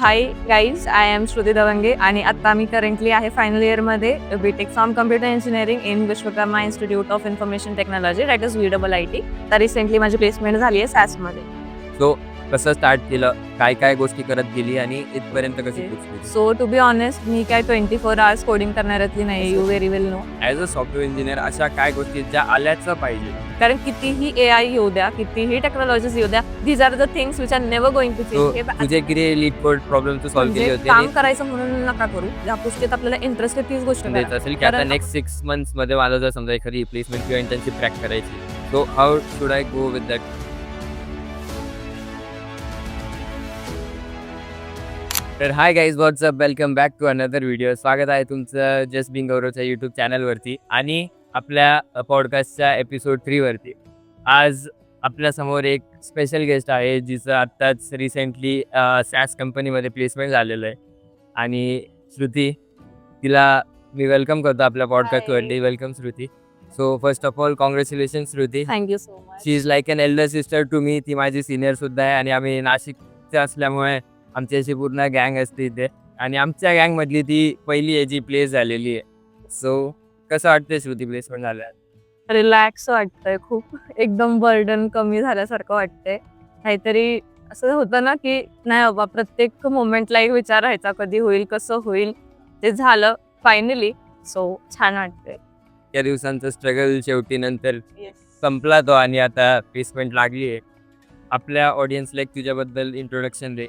High guys, I am Shruti Dawange आणि आता मी करंटली आहे फायनल इयरमध्ये B Tech from computer engineering in Vishwakarma institute of information technology that is VIIT. तर रिसेंटली माझी प्लेसमेंट झाली आहे सॅसमध्ये. सो कसं स्टार्ट केलं, काय काय गोष्टी करत गेली आणि इथपर्यंत कशी पोहोचली? सो टू बी ऑनेस्ट, मी काय 24 आवर्स कोडिंग करणाऱ्यातली नाही, you very well know. As a software engineer अशा काय गोष्टी ज्या आल्याचं पाहिजे? कारण कितीही AI येऊ द्या, कितीही टेक्नॉलॉजीज येऊ द्या, these are the things which are never going to So, change. तुझे किती लीड कोड प्रॉब्लेम तू सॉल्व्ह केली होती काम आणि करायचं म्हणून नका करू, ज्या गोष्टीत आपल्याला इंटरेस्ट आहे तीच गोष्ट देत करा. असेल की आता कारण- नेक्स्ट 6 मंथ्समध्ये मला जर समजा एखादी रिप्लेसमेंट किंवा इंटर्नशिप क्रॅक करायची, so how should I go with that? तर hi guys, what's up, welcome back to another video. स्वागत आहे तुमचं जस्ट बिंग गौरवच्या यूट्यूब चॅनलवरती आणि आपल्या पॉडकास्टच्या एपिसोड 3 वरती. आज आपल्यासमोर एक स्पेशल गेस्ट आहे जिचं आत्ताच रिसेंटली सॅस कंपनीमध्ये प्लेसमेंट झालेलं आहे आणि श्रुती, तिला मी वेलकम करतो आपल्या पॉडकास्टवरती. Welcome Shruti. So first of all congratulation Shruti. Thank you so much. She is like an elder sister to me. ती माझी सिनियरसुद्धा आहे आणि आम्ही नाशिकचे असल्यामुळे आमची अशी पूर्ण गँग असते इथे आणि आमच्या गँगमधली ती पहिली आहे जी प्लेस झालेली आहे. सो कसं वाटतंय श्रुती प्लेसमेंट झाल्या? रिलॅक्स वाटतंय खूप, एकदम बर्डन कमी झाल्यासारखं वाटतंय. काहीतरी असं होतं ना की नाही बाबा, प्रत्येक मोमेंटला एक विचार राहायचा, कधी होईल, कसं होईल. ते झालं फायनली. सो छान वाटतंय. त्या दिवसांचं स्ट्रगल शेवटी नंतर संपला तो आणि आता प्लेसमेंट लागली आहे. आपल्या ऑडियन्सला एक तुझ्याबद्दल इंट्रोडक्शन दे.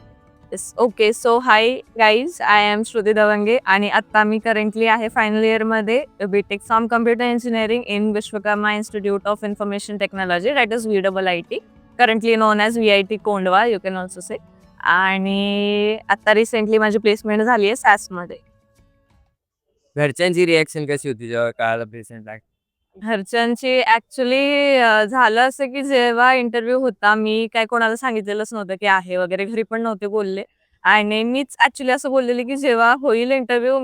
Okay, so hi guys, I am Shruti Dawange आणि आता मी करंटली आहे फायनल इयरमध्ये B Tech from computer engineering in Vishwakarma institute of information technology that is VIIT, currently known as VIT Kondhwa, you can also say. आणि आता रिसेंटली माझी प्लेसमेंट झाली आहे सॅसमध्ये. घरच्यांची रिॲक्शन कशी होती जेव्हा कळालं प्लेसमेंट लागली? घरच्यांची ॲक्च्युली झालं असं की जेव्हा इंटरव्ह्यू होता, मी काय कोणाला सांगितलेलंच नव्हतं की आहे वगैरे, घरी पण नव्हते बोलले. आणि मीच ॲक्च्युली असं बोललेली की जेव्हा होईल इंटरव्ह्यू,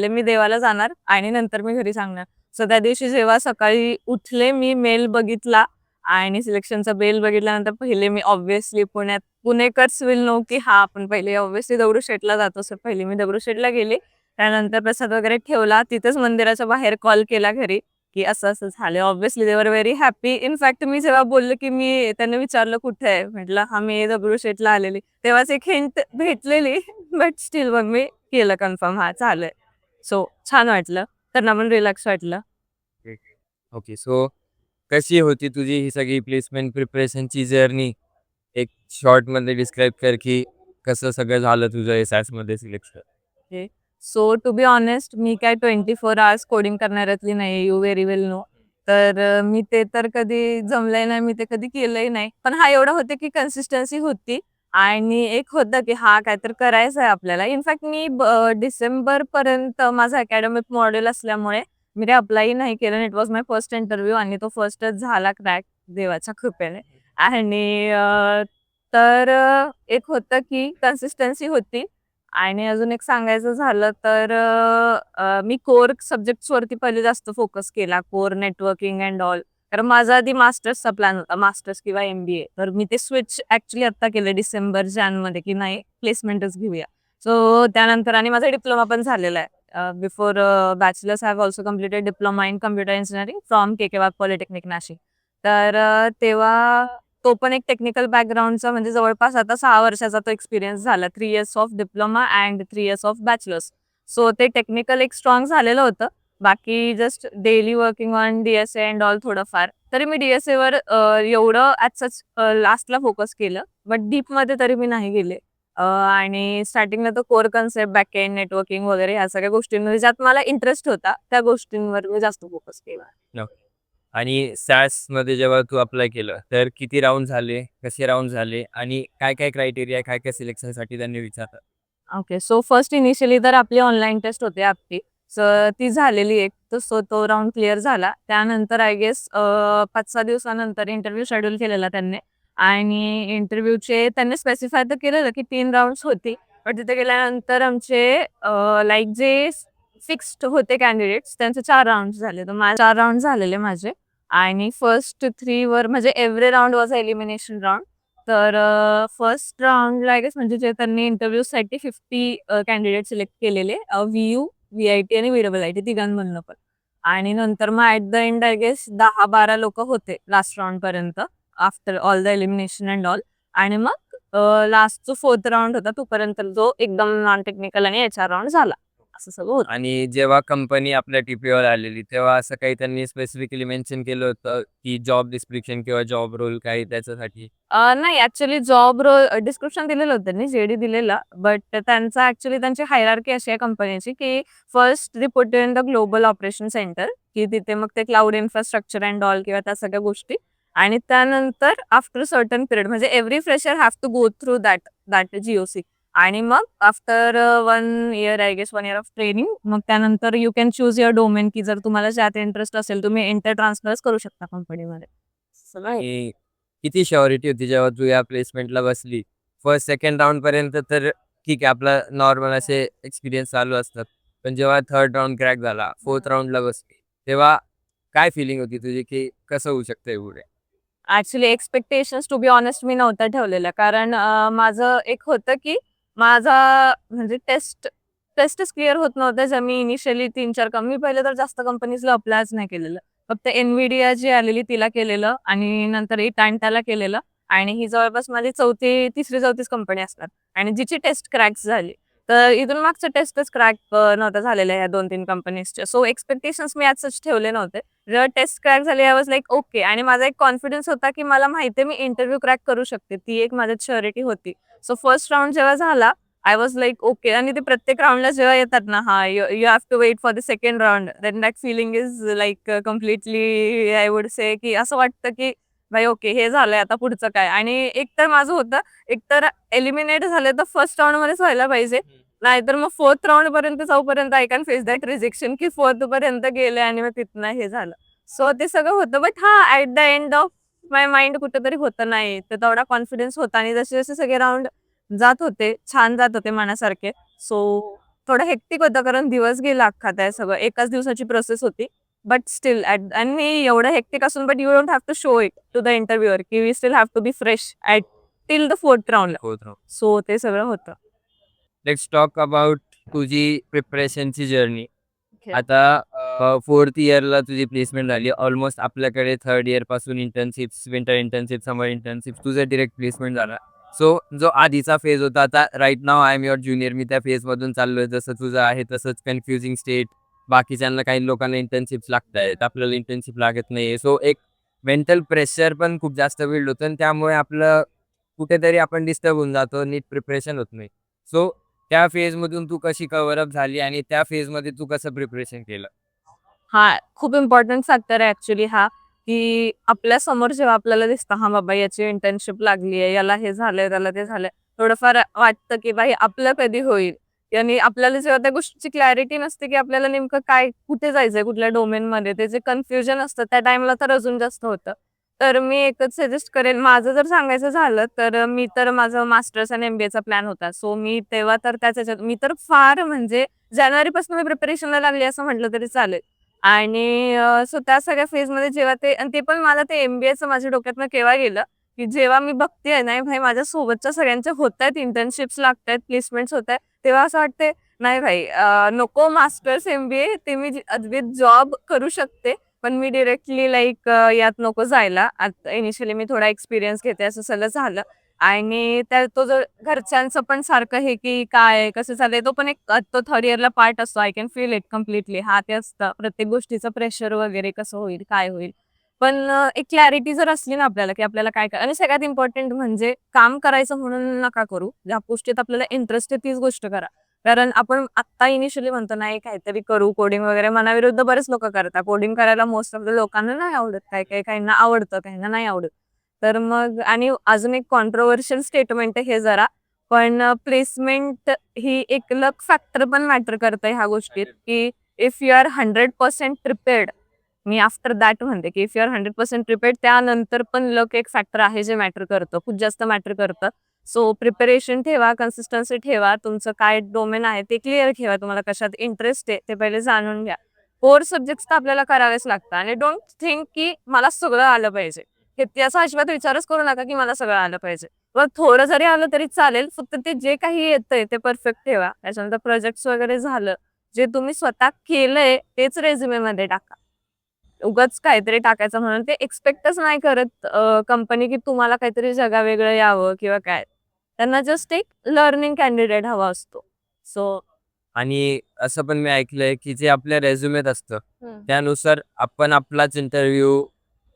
मी देवाला जाणार आणि नंतर मी घरी सांगणार. सो त्या दिवशी जेव्हा सकाळी उठले, मी मेल बघितला आणि सिलेक्शनचा बेल बघितल्यानंतर पहिले मी ऑब्व्हियसली पुणेकर्स विल नो की हा आपण पहिले ऑब्व्हियसली दगडूशेठला जातो. सो पहिली मी दगडूशेठला गेले. त्यानंतर प्रसाद वगैरे ठेवला. तिथेच मंदिराच्या बाहेर कॉल केला घरी की असं-असं झालं. ऑब्व्हियसली दे वर व्हेरी हॅपी. इनफॅक्ट मी जेव्हा बोलले की त्यांनी विचारलं कुठे आहे? म्हटलं हां, मी दगडूशेठला आलेली. तेव्हाच एक हिंट भेटलेली बट स्टिल मग मी केलं कन्फर्म, हां चालू आहे. सो छान वाटलं. त्यांना पण रिलॅक्स वाटलं. ओके. सो कशी होती तुझी ही सगळी प्लेसमेंट प्रिपरेशनची जर्नी? एक शॉर्टमध्ये डिस्क्राईब कर की कसं सगळं झालं तुझं एसॅसमध्ये selection? Okay. So to be honest, मी काय 24 आवर्स कोडिंग करणाऱ्यातली नाही, यू व्हेरी वेल नो. तर मी ते तर कधी जमलंय नाही, मी ते कधी केलंही नाही. पण हा एवढं होतं की कन्सिस्टन्सी होती आणि एक होतं की हा काहीतरी करायचं आहे आपल्याला. इनफॅक्ट मी डिसेंबरपर्यंत माझा अकॅडमिक मॉड्यूल असल्यामुळे मी ते अप्लाय नाही केलं. It was my first interview आणि तो फर्स्टच झाला क्रॅक देवाच्या कृपेने. आणि तर एक होतं की कन्सिस्टन्सी होती. आणि अजून एक सांगायचं झालं तर मी कोर सब्जेक्ट्सवरती पहिले जास्त फोकस केला. Core networking and all. कारण माझा आधी मास्टर्सचा प्लॅन होता, मास्टर्स किंवा MBA. तर मी ते स्विच ॲक्च्युली आत्ता केलं डिसेंबर-जानेमध्ये की नाही प्लेसमेंटच घेऊया. सो त्यानंतर आणि माझा डिप्लोमा पण झालेला आहे. Before bachelors I have also completed diploma in computer engineering from KK Wagh polytechnic Nashik. तर तेव्हा तो पण एक टेक्निकल बॅकग्राऊंडचा, म्हणजे जवळपास आता 6 वर्षाचा तो एक्सपिरियन्स झाला. 3 years of diploma and 3 years of bachelors. So ते टेक्निकल एक स्ट्रॉंग झालेलं होतं. बाकी just daily working on DSA and all थोडंफार. तरी मी DSAवर एवढं ॲज सच लास्टला फोकस केलं. बट डीपमध्ये तरी मी नाही गेले. आणि स्टार्टिंगला तर कोर कन्सेप्ट, बॅकएंड, नेटवर्किंग वगैरे ह्या सगळ्या गोष्टींमध्ये ज्यात मला इंटरेस्ट होता, त्या गोष्टींवर मी जास्त फोकस केला. आणि सॅसमध्ये जेव्हा तू अप्लाय केलं तर किती राऊंड झाले, कसे राऊंड झाले आणि काय काय क्रायटेरिया, काय काय सिलेक्शनसाठी त्यांनी विचारलं? ओके. सो फर्स्ट इनिशियली तर आपली ऑनलाईन टेस्ट होते आपली. सो ती झालेली एक. सो तो राउंड क्लिअर झाला. त्यानंतर आय गेस 5-6 दिवसानंतर इंटरव्ह्यू शेड्यूल केलेला त्यांनी. आणि इंटरव्ह्यूचे त्यांनी स्पेसिफाय तर केलेलं की 3 राउंड्स होती. पण तिथे गेल्यानंतर आमचे लाईक जे फिक्स्ड होते कॅन्डिडेट्स, त्यांचे 4 राउंड्स झाले. तर माझे 4 राउंड झालेले माझे. आणि फर्स्ट 3 वर म्हणजे every round was a elimination round. तर फर्स्ट राऊंडला आय गेस म्हणजे जे त्यांनी इंटरव्ह्यूसाठी 50 कॅन्डिडेट सिलेक्ट केलेले VU, VIT आणि VIIT तिघांमधनं पण. आणि नंतर मग at the end I guess 10-12 लोक होते लास्ट राऊंड पर्यंत after all the elimination and all. आणि मग लास्ट जो 4th राऊंड होता तोपर्यंत जो एकदम नॉन टेक्निकल आणि HR राऊंड झाला. असं सगळं होतं. आणि जेव्हा कंपनी आपल्या टीपीवर आलेली तेव्हा असं काही त्यांनी स्पेसिफिकली मेन्शन केलं होतं की जॉब डिस्क्रिप्शन किंवा जॉब रोल काही त्याच्यासाठी? नाही ऍक्च्युली जॉब रोल डिस्क्रिप्शन दिलेलं होतं त्यांनी, JD दिलेला. बट त्यांचा ऍक्च्युली त्यांची हायरार्की अशी आहे कंपनीची की first reported in the global operation centre, की तिथे मग ते क्लाउड इन्फ्रास्ट्रक्चर अँड ऑल किंवा त्या सगळ्या गोष्टी. आणि त्यानंतर आफ्टर सर्टन पिरियड म्हणजे every fresher have to go through that GOC. आणि मग after 1 year I guess 1 year of training मग त्यानंतर you can choose your domain, की जर तुम्हाला ज्यात इंटरेस्ट असेल तुम्ही इंटर ट्रान्सफर करू शकता कंपनीमध्ये. सगळं आहे. की किती श्युरिटी होती जेव्हा तू या प्लेसमेंटला बसली? फर्स्ट सेकंड राऊंड पर्यंत तर ठीक आहे, आपला नॉर्मल असे एक्सपिरियन्स चालू असतात. पण जेव्हा थर्ड राऊंड क्रॅक झाला, फोर्थ राऊंडला बसली, तेव्हा काय फिलिंग होती तुझी की कसं होऊ शकतंय पुढे? Actually expectations to be honest मी नव्हत्या ठेवलेल्या. कारण माझं एक होतं की माझा म्हणजे टेस्टच क्लिअर होत नव्हत्या. ज्या मी इनिशियली 3-4 मी पहिले तर जास्त कंपनीजला अप्लायच नाही केलेलं. फक्त NVIDIA जी आलेली तिला केलेलं आणि नंतर त्याला केलेलं. आणि ही जवळपास माझी तिसरी-चौथीच कंपनी असणार आणि जिची टेस्ट क्रॅक झाली. तर इथून मागचं टेस्टच क्रॅक नव्हतं झालेल्या ह्या 2-3 कंपनीजच्या. सो एक्सपेक्टेशन्स मी ॲज सच ठेवले नव्हते. जेव्हा टेस्ट क्रॅक झाली आय वॉज लाईक ओके. आणि माझा एक कॉन्फिडन्स होता की मला माहिती आहे मी इंटरव्ह्यू क्रॅक करू शकते. ती एक माझ्यात श्युरिटी होती. सो फर्स्ट राउंड जेव्हा झाला आय वॉज लाईक ओके. आणि ते प्रत्येक राउंडला जेव्हा येतात ना, you have to wait for the second round, then that feeling is like completely I would say की असं वाटतं की भाई ओके हे झालंय आता पुढचं काय. आणि एकतर माझं होतं, एकतर एलिमिनेट झाले तर फर्स्ट राउंड मध्येच व्हायला पाहिजे. नाहीतर मग 4th राउंड पर्यंत जाऊपर्यंत I can face that rejection की 4th पर्यंत गेले आणि मग तिथनं हे झालं. सो ते सगळं होतं. But at the end of my mind कुठेतरी होतं नाही. तर तेवढा कॉन्फिडन्स होता आणि जसे जसे सगळे राउंड जात होते, छान जात होते मनासारखे. सो थोडं हेक्टिक होतं कारण दिवस गेला अख्खा त्या सगळं. एकाच दिवसाची प्रोसेस होती. बट स्टील आणि एवढं हेक्टिक असून but you don't have to show it to the interviewer की we still have to be fresh till the 4th राउंडला. Fourth round. सो ते सगळं होतं. लेट्स टॉक अबाउट तुझी प्रिपरेशनची जर्नी. Okay. आता 4th इयरला तुझी प्लेसमेंट झाली. ऑलमोस्ट आपल्याकडे 3rd इयर पासून internships, winter internship, summer internship, तुझं डिरेक्ट प्लेसमेंट झाला. सो जो आधीचा फेज होता, आता right now I am your junior, मी त्या फेजमधून चाललोय. जसं तुझं आहे तसंच कन्फ्युजिंग स्टेट. बाकीच्यांना काही लोकांना इंटर्नशिप्स लागत आहेत, आपल्याला इंटर्नशिप लागत नाही. सो एक मेंटल प्रेशर पण खूप जास्त बिल्ड होतं आणि त्यामुळे आपलं कुठेतरी आपण डिस्टर्ब होऊन जातो, नीट प्रिपरेशन होत नाही. सो त्या फेजमधून तू कशी कव्हर अप झाली आणि त्या फेजमध्ये तू कसं प्रिपरेशन केलं? खूप इम्पॉर्टंट फॅक्टर आहे ऍक्च्युली की आपल्या समोर जेव्हा आपल्याला दिसतं बाबा याची इंटर्नशिप लागली आहे, याला हे झालंय, त्याला ते झालंय, थोडंफार वाटतं की बाई आपलं कधी होईल. आणि आपल्याला जेव्हा त्या गोष्टीची क्लॅरिटी नसते की आपल्याला नेमकं काय कुठे जायचंय, कुठल्या डोमेनमध्ये, ते जे कन्फ्युजन असतं त्या टाइमला तर अजून जास्त होतं. तर मी एकच सजेस्ट करेन, माझं जर सांगायचं झालं तर मी तर माझं मास्टर्स आणि MBA प्लॅन होता. सो मी तेव्हा तर त्याच्यात मी तर फार म्हणजे जानेवारीपासून मी प्रिपरेशनला लागली असं म्हटलं तरी चालेल. आणि सो त्या सगळ्या फेजमध्ये जेव्हा ते पण मला ते MBAचं माझ्या डोक्यातनं केव्हा गेलं, की जेव्हा मी बघतेय नाही भाई माझ्या सोबतच्या सगळ्यांच्या होतायत, इंटर्नशिप्स लागतायत, प्लेसमेंट्स होतायत, तेव्हा असं वाटते नाही भाई नको मास्टर्स MBA, ते मी विथ जॉब करू शकते. पण मी डिरेक्टली लाईक यात नको जायला. आता इनिशियली मी थोडा एक्सपिरियन्स घेते असं सगळं झालं. आणि तो जो घरच्यांचं पण सारखं हे की काय कसं चाललंय, तो पण एक तो 3rd इयरला पार्ट असतो. I can feel it completely. ते असतं प्रत्येक गोष्टीचं प्रेशर वगैरे कसं होईल, काय होईल. पण एक क्लॅरिटी जर असली ना आपल्याला की आपल्याला काय आणि सगळ्यात इम्पॉर्टंट म्हणजे काम करायचं म्हणून नका करू. ज्या गोष्टीत आपल्याला इंटरेस्ट आहे तीच गोष्ट करा. कारण आपण आत्ता इनिशियली म्हणतो नाही काहीतरी करू, कोडिंग वगैरे, मनाविरुद्ध बरेच लोक करतात. कोडिंग करायला मोस्ट ऑफ द लोकांना नाही आवडत. काहींना आवडतं, काहींना नाही आवडत. तर मग आणि अजून एक कॉन्ट्रोवर्शियल स्टेटमेंट आहे हे जरा, पण प्लेसमेंट ही एक लक फॅक्टर पण मॅटर करतं ह्या गोष्टीत, की इफ यू आर 100% प्रिपेअर्ड, मी आफ्टर दॅट म्हणते की इफ यू आर 100% प्रिपेअर्ड, त्यानंतर पण लक एक फॅक्टर आहे जे मॅटर करतं, खूप जास्त मॅटर करतं. सो प्रिपरेशन ठेवा, कन्सिस्टन्सी ठेवा, तुमचं काय डोमेन आहे ते क्लिअर ठेवा, तुम्हाला कशात इंटरेस्ट आहे ते पहिले जाणून घ्या. कोर सब्जेक्ट्स तर आपल्याला करावेच लागतात आणि डोंट थिंक की मला सगळं आलं पाहिजे. हे त्याचा अजिबात विचारच करू नका की मला सगळं आलं पाहिजे. मग थोडं जरी आलं तरी चालेल. फक्त ते जे काही येतंय ते परफेक्ट ठेवा. त्याच्यानंतर प्रोजेक्ट्स वगैरे झालं. जे तुम्ही स्वतः केलंय तेच रेझ्युमेमध्ये टाका. उगाच काहीतरी टाकायचं म्हणून ते एक्सपेक्टच नाही करत कंपनी की तुम्हाला काहीतरी जगावेगळं यावं किंवा काय. त्यांना जस्ट एक लर्निंग कॅन्डिडेट हवा असतो. सो आणि असं पण मी ऐकलंय की जे आपल्या रेझ्युमेत असतं त्यानुसार आपण आपलाच इंटरव्ह्यू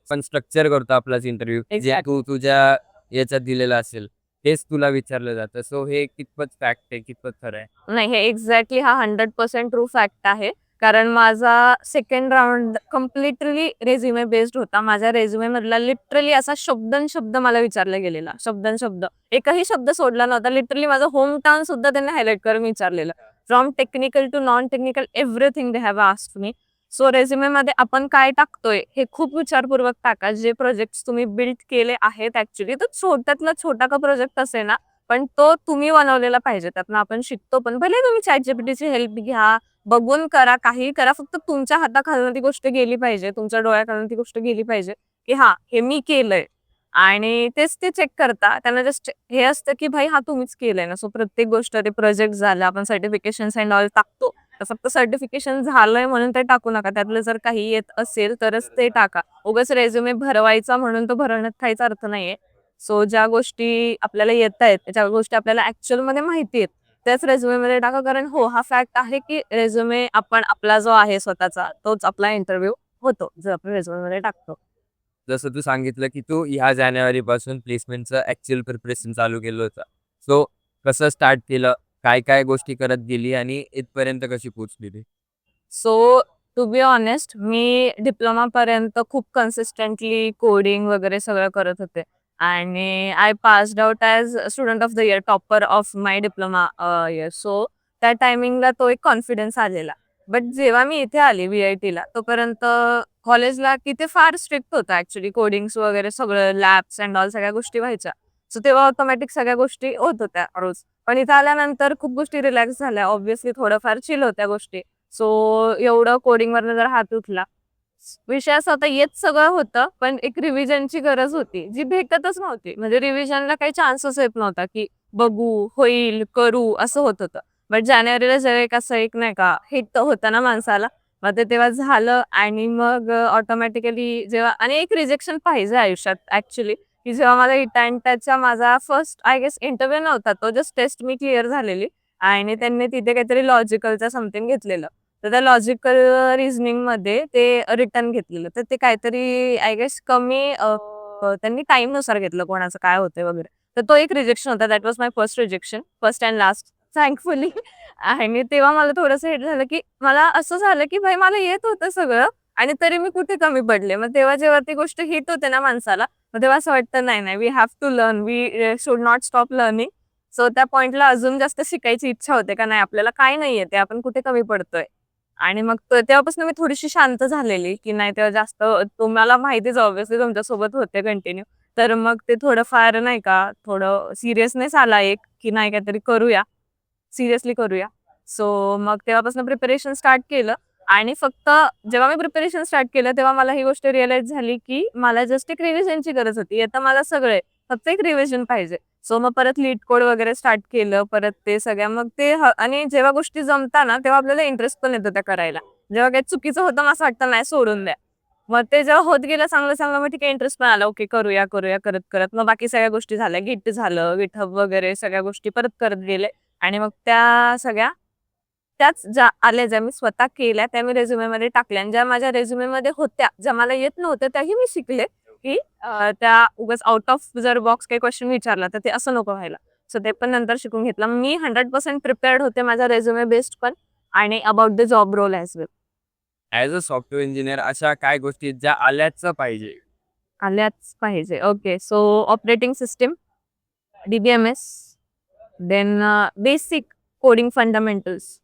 पण स्ट्रक्चर करतो आपलाच इंटरव्ह्यू जे Exactly. तू तुझ्या याच्यात दिलेलं असेल तेच तुला विचारलं जातं. सो हे कितपत फॅक्ट आहे, कितपत खरं आहे? नाही, हे एक्झॅक्टली हा 100% ट्रू फॅक्ट आहे. कारण माझा second round completely resume based होता. माझ्या रेझ्युमे मधला लिटरली असा शब्दन-शब्द मला विचारला गेलेला. शब्दन-शब्द. एकही शब्द सोडला नव्हता. लिटरली माझं होम टाउन सुद्धा त्यांनी हायलाइट करून विचारलेलं. From technical to non technical everything they have asked me. So रेझ्युमेमध्ये आपण काय टाकतोय हे खूप विचारपूर्वक टाका. जे प्रोजेक्ट्स तुम्ही बिल्ड केले आहेत ॲक्चुअली तर छोट्यातला छोटा का प्रोजेक्ट असेल ना, पण तो तुम्ही बनवलेला पाहिजे. त्यातनं आपण शिकतो पण. भले तुम्ही ChatGPTची हेल्प घ्या, बघून करा, काहीही करा. फक्त तुमच्या हाताखालून ती गोष्ट गेली पाहिजे. तुमच्या डोळ्याखालून ती गोष्ट गेली पाहिजे, की हां, हे मी केलंय. आणि तेच ते चेक करता. त्यांना जस्ट हे असतं, की भाई हा तुम्हीच केलंय ना. सो प्रत्येक गोष्ट ते प्रोजेक्ट झालं, आपण सर्टिफिकेशन्स एंड ऑल टाकतो. तर फक्त सर्टिफिकेशन झालंय म्हणून ते टाकू नका. त्यातलं जर काही येत असेल तरच ते टाका. उगाच रेझ्युमे भरवायचा म्हणून तो भरवण्यात काहीच अर्थ नाहीये. सो ज्या गोष्टी आपल्याला येतायत, ज्या गोष्टी आपल्याला ॲक्चुअलमध्ये माहिती आहेत, त्याच रेझ्युमेमध्ये टाका. कारण हो, हा फॅक्ट आहे, की रेझ्युमे आपण आपला जो आहे स्वतःचा, तोच आपला इंटरव्ह्यू होतो, जो आपण रेझ्युमेमध्ये टाकतो. जसं तू सांगितलं की तू ह्या जानेवारीपासून प्लेसमेंटचं ॲक्च्युअल प्रिपरेशन चालू केलं होतं. सो कसं स्टार्ट केलं? काय-काय गोष्टी करत गेली आणि इथपर्यंत कशी पोहोचली? सो टू बी ऑनेस्ट मी डिप्लोमापर्यंत खूप कन्सिस्टंटली कोडिंग वगैरे सगळं करत होते आणि I passed out as student of the year, topper of my diploma year. So त्या टायमिंगला तो एक कॉन्फिडन्स आलेला. बट जेव्हा मी इथे आली VITला तोपर्यंत कॉलेजला तिथे फार स्ट्रिक्ट होतं ॲक्च्युअली कोडिंग्स वगैरे सगळं लॅब्स अँड ऑल सगळ्या गोष्टी व्हायच्या. सो तेव्हा ऑटोमॅटिक सगळ्या गोष्टी होत होत्या रोज. पण इथं आल्यानंतर खूप गोष्टी रिलॅक्स झाल्या. ऑब्व्हियसली थोडंफार चिल होत्या गोष्टी. सो एवढं कोडिंगवरनं जर हात उठला. विषय असा होता येत सगळं होतं, पण एक रिव्हिजनची गरज होती, जी भेटतच नव्हती. म्हणजे रिव्हिजनला काही चान्सच येत नव्हता, की बघू, होईल, करू असं होत होतं. बट जानेवारीला जेव्हा एक असं एक नाही का हिट होतं ना माणसाला, मग ते तेव्हा झालं आणि मग ऑटोमॅटिकली जेव्हा आणि एक रिजेक्शन पाहिजे आयुष्यात ॲक्चुअली, की जेव्हा मला इटांटाचा माझा फर्स्ट आय गेस इंटरव्ह्यू नव्हता, तो जस्ट टेस्ट मी क्लिअर झालेली आणि त्यांनी तिथे काहीतरी लॉजिकलचं समथिंग घेतलेलं. तर त्या लॉजिकल रिझनिंगमध्ये ते रिटर्न घेतलेलं. तर ते काहीतरी आय गेस कमी त्यांनी टाईमनुसार घेतलं कोणाचं काय होतंय वगैरे. तर तो एक रिजेक्शन होता. That was my first rejection. First and last thankfully. आणि तेव्हा मला थोडंसं हिट झालं, की मला असं झालं, की भाई मला येत होतं सगळं आणि तरी मी कुठे कमी पडले. मग तेव्हा जेव्हा ती गोष्ट हिट होते ना माणसाला, मग तेव्हा असं वाटतं नाही, नाही we have to learn. We should not stop learning. So त्या पॉइंटला अजून जास्त शिकायची इच्छा होते का नाही आपल्याला काय नाही येते, आपण कुठे कमी पडतोय. आणि मग तेव्हापासून मी थोडीशी शांत झालेली, की नाही तेव्हा जास्त तुम्हाला माहितीच ऑब्व्हियसली तुमच्यासोबत होते कंटिन्यू. तर मग ते थोडंफार नाही का, थोडं सिरियसनेस आला एक, की नाही काहीतरी करूया, सिरियसली करूया. सो मग तेव्हापासून प्रिपरेशन स्टार्ट केलं आणि फक्त जेव्हा मी प्रिपरेशन स्टार्ट केलं, तेव्हा मला ही गोष्ट रिअलाईज झाली, की मला जस्ट एक रिव्हिजनची गरज होती. आता मला सगळं आहे, फक्त एक रिव्हिजन पाहिजे. सो मग परत लीड कोड वगैरे स्टार्ट केलं. परत ते सगळ्या मग ते आणि जेव्हा गोष्टी जमतात ना, तेव्हा आपल्याला इंटरेस्ट पण येतो त्या करायला. जेव्हा काही चुकीचं होतं मग असं वाटतं नाही सोडून द्या. मग ते जेव्हा होत गेलं चांगलं-चांगलं मग ठीक आहे इंटरेस्ट पण आला. ओके करूया, करूया करत-करत मग बाकी सगळ्या गोष्टी झाल्या. Git झालं, GitHub वगैरे सगळ्या गोष्टी परत करत गेले आणि मग त्या सगळ्या त्याच ज्या आल्या, ज्या मी स्वतः केल्या, त्या मी रिझ्युमेमध्ये टाकल्या आणि ज्या माझ्या रिझ्युमेमध्ये होत्या, ज्या मला येत नव्हत्या त्याही मी शिकले, की त्या उगाच आउट ऑफ जर बॉक्स काही क्वेश्चन विचारला तर ते असं नको व्हायला. सो ते पण नंतर शिकून घेतलं. मी 100% प्रिपेअर्ड होते माझा रिझ्युमे बेस्ड पण आणि about the job role as well. As a software engineer अशा काय गोष्टी आहेत ज्या आल्याच पाहिजे? आल्याच पाहिजे. ओके. So operating system, DBMS, then basic coding fundamentals.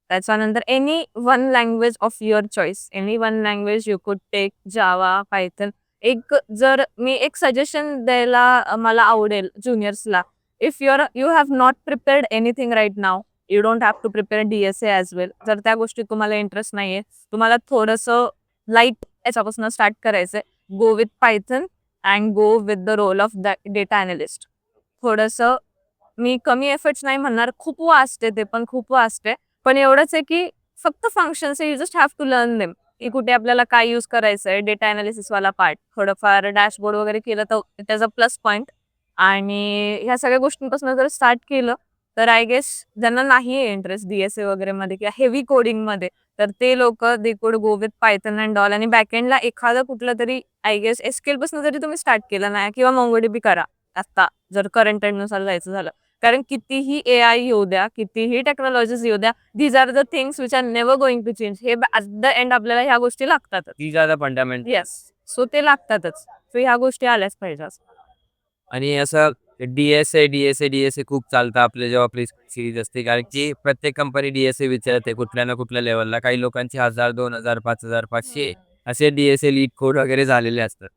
त्याच्यानंतर any one language of your choice. Any one language you could take Java, Python. एक जर मी एक सजेशन द्यायला मला आवडेल ज्युनियर्सला. If you have not prepared anything right now, you don't have to prepare DSA as वेल. जर त्या गोष्टीत तुम्हाला इंटरेस्ट नाहीये, तुम्हाला थोडंसं लाईट याच्यापासून स्टार्ट करायचंय. Go with Python and go with the role of data analyst. थोडंसं मी कमी एफर्ट्स नाही म्हणणार, खूप वास्ट आहे, ते पण खूप वास्ट आहे. पण एवढंच आहे की फक्त functions you just have to learn them, की कुठे आपल्याला काय यूज करायचं आहे. डेटा अनालिसिस वाला पार्ट थोडंफार डॅशबोर्ड वगैरे केलं तर त्याचा प्लस पॉईंट. आणि ह्या सगळ्या गोष्टींपासून जर स्टार्ट केलं तर आय गेस ज्यांना नाही आहे इंटरेस्ट DSA वगैरे मध्ये किंवा हेवी कोडिंग मध्ये, तर ते लोक they could go with Python and all. आणि बॅकएंडला एखादं कुठलं तरी आय गेस SQL पासून जरी तुम्ही स्टार्ट केलं नाही किंवा MongoDB करा आता, जर करंट ट्रेंडनुसार जायचं झालं. कारण कितीही AI येऊ द्या, कितीही टेक्नॉलॉजीज येऊ द्या, these are the things which are never going to change. हे ॲट द एंड आपल्याला ह्या गोष्टी लागतातच. ती ज्यादा फंडामेंट. येस, सो ते लागतातच. सो ह्या गोष्टी आल्याच पाहिजे असं. आणि असं DSA खूप चालतं आपल्या जेव्हा आपली सिरीज असते, कारण की प्रत्येक कंपनी DSA विचारते कुठल्या ना कुठल्या लेवलला. काही लोकांची 1000, 2000, 5000, 500 असे DSA लीड कोड वगैरे झालेले असतात.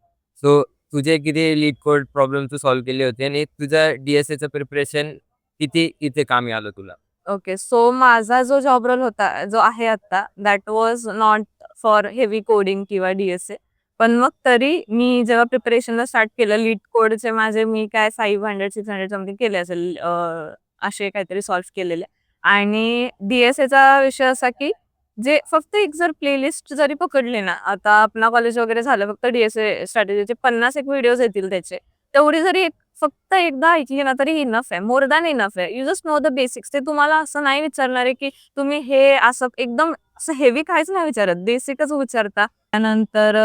सो तुझे किती लीड कोड प्रॉब्लेम तू सॉल्व्ह केले होते आणि तुझा DSAचं प्रिपरेशन किती इथे कामी आलं तुला? ओके, सो माझा जो जॉब रोल होता, जो आहे आता, that was not for heavy coding किंवा DSA. पण मग तरी मी जेव्हा प्रिपरेशनला स्टार्ट केलं, लीड कोडचे माझे मी काय 500-600 समथिंग केले असेल, असे काहीतरी सॉल्व्ह केलेले. आणि DSAचा विषय असा की जे फक्त एक जर प्लेलिस्ट जरी पकडली ना, आता आपला कॉलेज वगैरे झालं, फक्त DSA स्ट्रॅटेजीचे 50 एक व्हिडिओज येतील त्याचे, तेवढी जरी फक्त एकदा ऐकली ना तरी इनफ आहे, मोर दॅन इनफ आहे. You just know the basics. ते तुम्हाला असं नाही विचारणार आहे की तुम्ही हे असं एकदम असं हेवी काहीच नाही विचारत, बेसिकच विचारता. त्यानंतर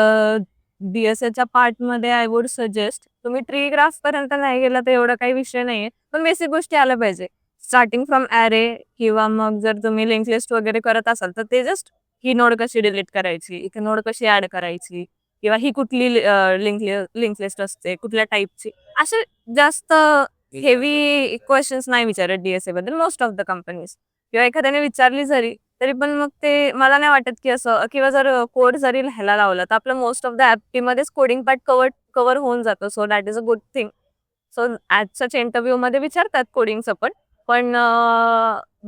DSAच्या पार्टमध्ये आय वुड सजेस्ट तुम्ही ट्री ग्राफ पर्यंत नाही गेला तर एवढा काही विषय नाहीये, पण बेसिक गोष्टी आल्या पाहिजे. स्टार्टिंग फ्रॉम ॲरे, किंवा मग जर तुम्ही लिंक लिस्ट वगैरे करत असाल तर ते जस्ट ही नोड कशी डिलीट करायची, ही नोड कशी ऍड करायची, किंवा ही कुठली लिंक लिस्ट असते, कुठल्या टाईपची, असे जास्त हेवी क्वेश्चन्स नाही विचारत DSA बद्दल मोस्ट ऑफ द कंपनीज. किंवा एखाद्याने विचारली जरी तरी पण मग ते मला नाही वाटत की असं, किंवा जर कोड जरी लिहायला लावला तर आपलं मोस्ट ऑफ द ऍप मध्येच कोडिंग पार्ट कव्हर होऊन जातो. So that is a good thing. So ॲजच इंटरव्ह्यू मध्ये विचारतात कोडिंगचं पण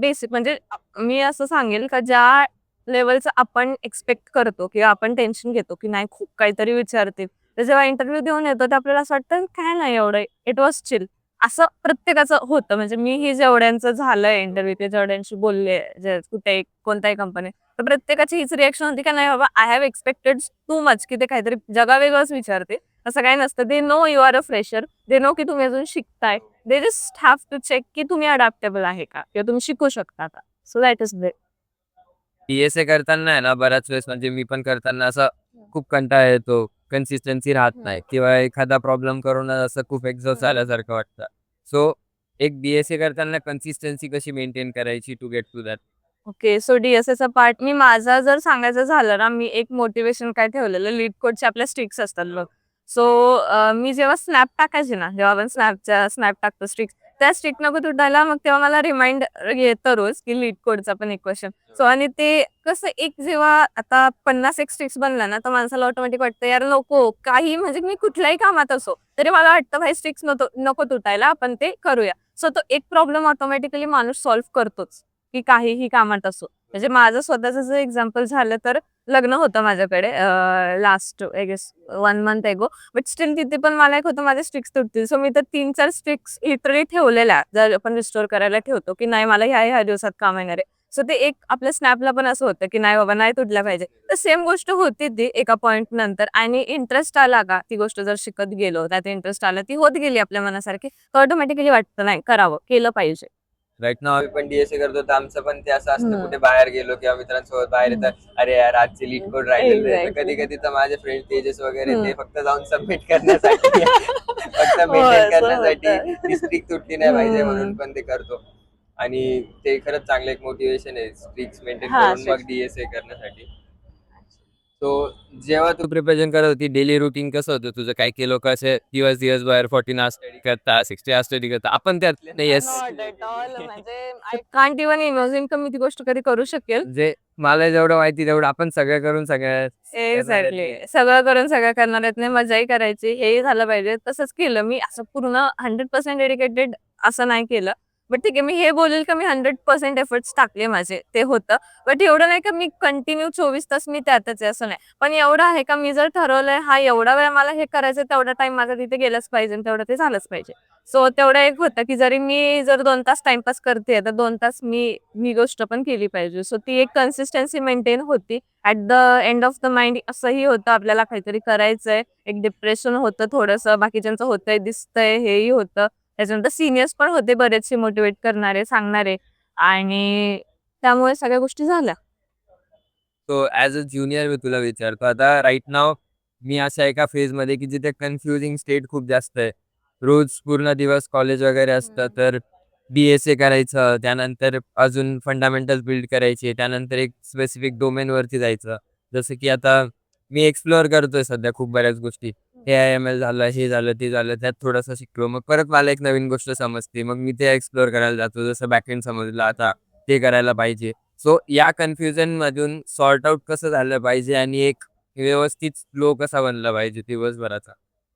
बेसिक म्हणजे मी असं सांगेल का ज्या लेवलचं आपण एक्सपेक्ट करतो किंवा आपण टेन्शन घेतो की नाही खूप काहीतरी विचारतील, तर जेव्हा इंटरव्ह्यू देऊन येतो तर आपल्याला असं वाटतं काय नाही एवढं, इट वॉज चिल. असं प्रत्येकाचं होतं. म्हणजे मी ही जेवढ्यांचं झालंय इंटरव्ह्यू, ते जेवढ्यांशी बोलले, जे कुठे कोणत्याही कंपनी, तर प्रत्येकाची हीच रिएक्शन होती की नाही बाबा, I have expected too much, की ते काहीतरी जगावेगळंच विचारते. असं काही नसतं. They know you are a fresher, they know की तुम्ही अजून शिकताय. They just have to check की तुम्ही अडॅप्टेबल आहे का किंवा तुम्ही शिकू शकता का. So that is it. DSA करताना आहे ना, बऱ्याच वेळेस म्हणजे मी पण करताना असं खूप कंटाळा येतो, कन्सिस्टन्सी राहत नाही किंवा एखादा प्रॉब्लेम करून असं खूप एक्झॉस्ट झाल्यासारखं वाटतं. सो एक DSA करताना कन्सिस्टन्सी कशी मेंटेन करायची to get to that? Okay, so DSAचा पार्ट मी माझा जर सांगायचं झालं ना, मी एक मोटिवेशन काय ठेवलेलं, लीड कोडच्या आपल्या स्ट्रिक्स असतात बघ. सो मी जेव्हा स्नॅप टाकायचे ना, जेव्हा आपण स्नॅप टाकतो स्ट्रिक्स, त्या स्ट्रिक नको तुटायला, मग तेव्हा मला रिमाइंड येतं रोज की लीड कोडचा पण एक क्वेश्चन. सो आणि ते कसं, एक जेव्हा आता 50 एक स्ट्रिक्स बनला ना, तर माणसाला ऑटोमॅटिक वाटतं यार नको काही, म्हणजे मी कुठल्याही कामात असो तरी मला वाटतं भाई स्ट्रिक्स नको तुटायला, आपण ते करूया. सो तो एक प्रॉब्लेम ऑटोमॅटिकली माणूस सॉल्व्ह करतोच, की काहीही कामात असो. म्हणजे माझं स्वतःचं जर एक्झाम्पल झालं तर लग्न होतं माझ्याकडे लास्ट आय गेस 1 मंथ एगो, बट स्टील तिथे पण मला एक होतं माझे स्ट्रिक्स तुटतील. सो मी तर 3-4 स्ट्रिक्स लिटरली ठेवलेल्या, जर आपण रिस्टोर करायला ठेवतो की नाही मला ह्या दिवसात काम येणार आहे. सो ते एक आपल्या स्नॅपला पण असं होतं की नाही बाबा नाही तुटल्या पाहिजे. तर सेम गोष्ट होती ती एका पॉइंट नंतर, आणि इंटरेस्ट आला का ती गोष्ट जर शिकत गेलो, त्यात इंटरेस्ट आला, ती होत गेली आपल्या मनासारखी, तर ऑटोमॅटिकली वाटतं नाही करावं, केलं पाहिजे. राईट नाव आम्ही पण DSA करतो, तर आमचं पण ते असं असतं, कुठे बाहेर गेलो किंवा मित्रांसोबत बाहेर येतात, अरे यार आजचे लीड कोड राहिलेले आहे. कधी कधी तर माझे फ्रेंड तेजस वगैरे ते फक्त जाऊन सबमिट करण्यासाठी फक्त मेंटेन करण्यासाठी ती स्ट्रिक तुटली नाही पाहिजे म्हणून पण ते करतो. आणि ते खरंच चांगलं एक मोटिवेशन आहे स्ट्रिक्स मेंटेन करून मग DSA करण्यासाठी. तो जेव्हा तू प्रिपरेशन करत होती, डेली रुटीन कसं होतं तुझं? काही काही लोक असे दिवसभर 14 आवर्स स्टडी करतात, 60 आवर्स स्टडी करतात. आपण त्यातले नाही. Yes, not at all. म्हणजे आय कांट इव्हन इमॅजिन का मी ती गोष्ट कधी करू शकेल. म्हणजे मला जेवढं माहिती तेवढं आपण सगळं करून सगळं एक्झॅक्टली. सगळं करून सगळं करणार आहेत नाही, मजाही करायची, हेही झालं पाहिजे. तसंच केलं मी, असं पूर्ण 100% डेडिकेटेड असं नाही केलं. बट ठीक आहे, मी हे बोलेल की मी 100% एफर्ट्स टाकले माझे, ते होतं. बट एवढं नाही का मी कंटिन्यू 24 तास मी त्यातच आहे असं नाही. पण एवढं आहे का मी जर ठरवलंय हा एवढा वेळ मला हे करायचं, तेवढा टाइम माझा तिथे गेलाच पाहिजे आणि तेवढं ते झालंच पाहिजे. सो तेवढं एक होतं की जरी मी जर 2 तास टाइमपास करते तर 2 तास मी ही गोष्ट पण केली पाहिजे. सो ती एक कन्सिस्टन्सी मेंटेन होती. At the end of the mind असंही होतं आपल्याला काहीतरी करायचंय, एक डिप्रेशन होतं थोडंसं, बाकीच्यांचं होतंय दिसतंय हेही होतं. त्याच्यानंतर सीनियर्स पण होते बरेचसे मोटिवेट करणारे, सांगणारे आणि त्यामुळे सगळ्या गोष्टी झाल्या. सो ॲज अ ज्युनियर मी तुला विचारतो आता राईट नाव मी अशा एका फेजमध्ये की जिथे कन्फ्युजिंग स्टेट खूप जास्त आहे. रोज पूर्ण दिवस कॉलेज वगैरे असतं तर BSA करायचं, त्यानंतर अजून फंडामेंटल बिल्ड करायचे, त्यानंतर एक स्पेसिफिक डोमेनवरती जायचं. जसं की आता मी एक्सप्लोअर करतोय सध्या खूप बऱ्याच गोष्टी. AIML झालं, हे झालं, ते झालं, त्यात थोडंसं शिकलो. मग परत मला एक नवीन गोष्ट समजते. मग मी ते एक्सप्लोअर करायला जातो. जसं बॅकएंड समजलं, आता ते करायला पाहिजे. सो या कन्फ्युजनमधून सॉर्ट आउट कसं झालं पाहिजे आणि एक व्यवस्थित फ्लो कसा बनला पाहिजे दिवसभराचा?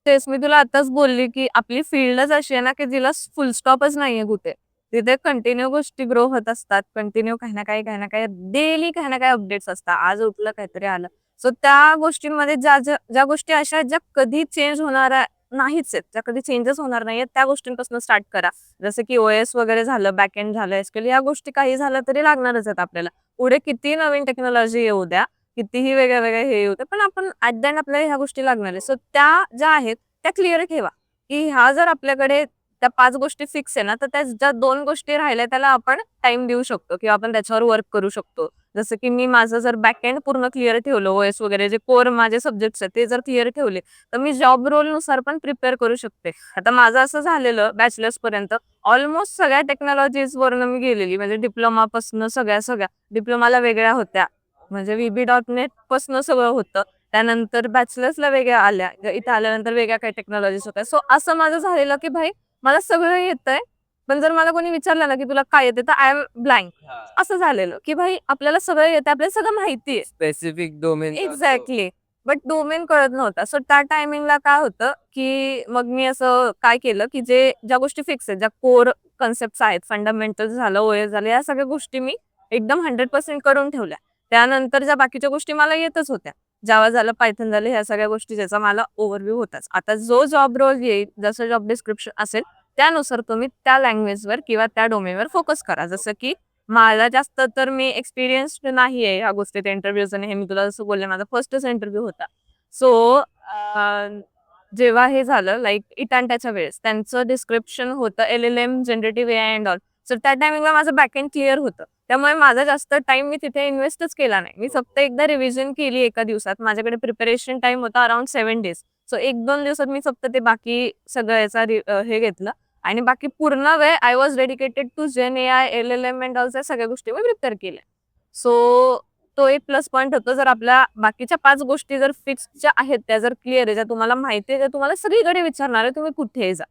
तेच मी तुला आताच बोलली, की आपली फील्डच अशी आहे ना, की जिला फुल स्टॉपच नाहीये कुठे. तिथे कंटिन्यू गोष्टी ग्रो होत असतात. कंटिन्यू काही ना काही, काही ना काही डेली काही ना काही अपडेट्स असतात. आज उठलं काहीतरी आलं. सो त्या गोष्टींमध्ये ज्या गोष्टी अशा आहेत ज्या कधी चेंज होणाऱ्या नाहीच आहेत, ज्या कधी चेंजच होणार नाहीयेत, त्या गोष्टींपासून स्टार्ट करा. जसं की OS वगैरे झालं, बॅकएंड झालं, SQL या गोष्टी काही झाल्या तरी लागणारच आहेत आपल्याला. पुढे किती नवीन टेक्नॉलॉजी येऊ द्या, कितीही वेगळ्या वेगळ्या हे होते पण आपण ऍट द एंड आपल्याला ह्या गोष्टी लागणार आहे. सो त्या ज्या आहेत त्या क्लिअर ठेवा, की ह्या जर आपल्याकडे त्या 5 गोष्टी फिक्स आहे ना, तर त्या ज्या 2 गोष्टी राहिल्या त्याला आपण टाइम देऊ शकतो किंवा आपण त्याच्यावर वर्क करू शकतो. जसं की मी माझं जर बॅकएंड पूर्ण क्लिअर ठेवलं, OS वगैरे जे कोर माझे सब्जेक्ट्स आहेत ते जर क्लिअर ठेवले, तर मी जॉब रोल नुसार पण प्रिपेअर करू शकते. आता माझं असं झालेलं बॅचलर्स पर्यंत ऑलमोस्ट सगळ्या टेक्नॉलॉजीज वरनं मी गेलेली, म्हणजे डिप्लोमापासून सगळ्या डिप्लोमाला वेगळ्या होत्या. म्हणजे VB.NET पासून सगळं होतं. त्यानंतर बॅचलर्सला वेगळ्या आल्या. इथे आल्यानंतर वेगळ्या काही टेक्नॉलॉजीज होत्या. सो असं माझं झालेलं, की भाई मला सगळं येतंय. पण जर मला कोणी विचारलं ना, की तुला काय येते? तर आय एम ब्लँक. असं झालेलं, की भाई आपल्याला सगळं येतंय, आपल्याला सगळं माहिती आहे. Specific domain exactly. But domain कळत नव्हता. सो त्या टायमिंगला काय होतं, की मग मी असं काय केलं, की ज्या गोष्टी फिक्स आहेत, ज्या कोर कन्सेप्ट्स आहेत, फंडामेंटल झालं, OS झालं, या सगळ्या गोष्टी मी एकदम 100% करून ठेवल्या. त्यानंतर ज्या बाकीच्या गोष्टी मला येतच होत्या. जावा झालं, पायथन झालं, ह्या सगळ्या गोष्टी ज्याचा मला ओव्हरव्ह्यू होताच. आता जो जॉब रोल येईल, जसं जॉब डिस्क्रिप्शन असेल, त्यानुसार तुम्ही त्या लँग्वेजवर किंवा त्या डोमेनवर फोकस करा. जसं की मला जास्त तर मी एक्सपिरियन्स्ड नाहीये ह्या गोष्टीत इंटरव्ह्यूज आणि हे मी तुला जसं बोलले माझा फर्स्टच इंटरव्ह्यू होता. सो जेव्हा हे झालं लाइक इटांट्याच्या वेळेस त्यांचं डिस्क्रिप्शन होतं LLM, generative AI and all. So त्या टायमिंगला माझं बॅकएंड क्लिअर होतं. त्यामुळे माझा जास्त टाइम मी तिथे इन्व्हेस्टच केला नाही. मी फक्त एकदा रिव्हिजन केली एका दिवसात. माझ्याकडे प्रिपरेशन टाइम होता अराउंड 7 डेज. सो 1-2 दिवसात मी फक्त ते बाकी सगळं याचा हे घेतलं आणि बाकी पूर्ण वेळ I was dedicated to gen AI, LLM and all सगळ्या गोष्टी मी प्रिपेअर केल्या. सो तो एक प्लस पॉइंट होतो. जर आपल्या बाकीच्या 5 गोष्टी जर फिक्सच्या आहेत, त्या जर क्लिअर आहे, ज्या तुम्हाला माहिती आहे, त्या तुम्हाला सगळीकडे विचारणार आहे, तुम्ही कुठेही जा.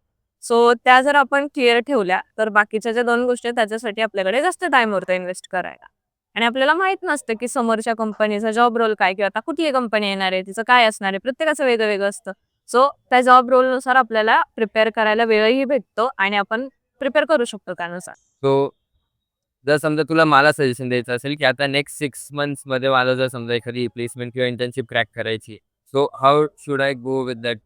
सो त्या जर आपण क्लिअर ठेवल्या, तर बाकीच्या ज्या 2 गोष्टी आहेत, त्याच्यासाठी आपल्याकडे जास्त टाईम उरतो इन्व्हेस्ट करायला. आणि आपल्याला माहित नसतं, की समोरच्या कंपनीचा जॉब रोल काय किंवा आता कुठली कंपनी येणार आहे, तिचं काय असणार आहे, प्रत्येकाचं वेगळं असतं. सो त्या जॉब रोलनुसार आपल्याला प्रिपेअर करायला वेळही भेटतो आणि आपण प्रिपेअर करू शकतो त्यानुसार. सो जर समजा तुला मला सजेशन द्यायचं असेल की आता नेक्स्ट 6 मंथ्समध्ये मला जर समजा एखादी प्लेसमेंट किंवा इंटर्नशिप क्रॅक करायची, so how should I go with that?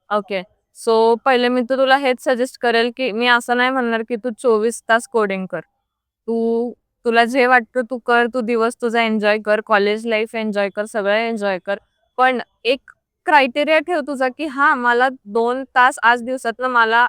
Okay. So पहिले मी तर तुला हेच सजेस्ट करेल, की मी असं नाही म्हणणार, की तू 24 तास कोडिंग कर. तुला जे वाटतं तू कर. तू दिवस तुझा एन्जॉय कर. कॉलेज लाईफ एन्जॉय कर. सगळं एन्जॉय कर. पण एक क्रायटेरिया ठेव तुझा, की हां, मला 2 तास आज दिवसातनं मला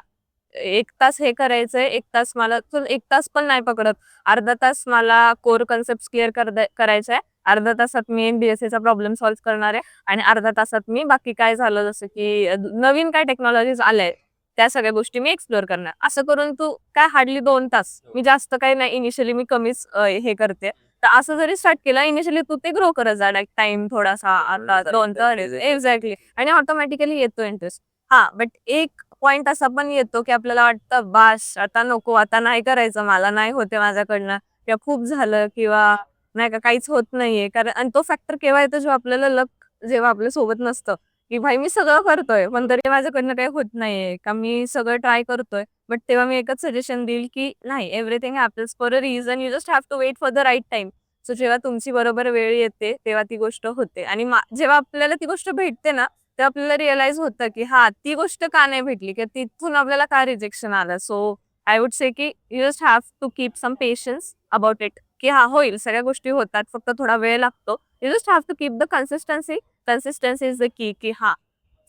1 तास हे करायचंय, 1 तास मला चल 1 तास पण नाही पकडत. अर्धा तास मला कोर कन्सेप्ट्स क्लिअर करायचंय. अर्ध्या तासात मी BSAचा प्रॉब्लेम सॉल्व्ह करणार आहे. आणि अर्ध्या तासात मी बाकी काय झालं जसं की नवीन काय टेक्नॉलॉजीज आल्या त्या सगळ्या गोष्टी मी एक्सप्लोअर करणार. असं करून तू काय हार्डली 2 तास, मी जास्त काही नाही इनिशियली मी कमीच हे करते. तर असं जरी स्टार्ट केलं इनिशियली तू ते ग्रो करत जा टाइम थोडासा आता 2 एक्झॅक्टली आणि ऑटोमॅटिकली येतो इंटरेस्ट. हां, बट एक पॉइंट असा पण येतो की आपल्याला वाटतं बास आता नको, आता नाही करायचं मला, नाही होते माझ्याकडनं किंवा खूप झालं किंवा नाही का काहीच होत नाहीये. कारण आणि तो फॅक्टर केव्हा येतो जेव्हा आपल्याला लक जेव्हा आपल्या सोबत नसतं. की भाई मी सगळं करतोय पण तरी माझ्याकडनं काही होत नाहीये का मी सगळं ट्राय करतोय. बट तेव्हा मी एकच सजेशन देईल की नाही, everything happens for a reason, you just have to wait for the right time. So जेव्हा तुमची बरोबर वेळ येते तेव्हा ती गोष्ट होते आणि जेव्हा आपल्याला ती गोष्ट भेटते ना तेव्हा आपल्याला रिअलाइज होतं की हा ती गोष्ट का नाही भेटली की तिथून आपल्याला का रिजेक्शन आलं. सो आय वुड से की you just have to keep some patience about it, की हा होईल, सगळ्या गोष्टी होतात, फक्त थोडा वेळ लागतो. You just have to keep the consistency. Consistency is the key की हा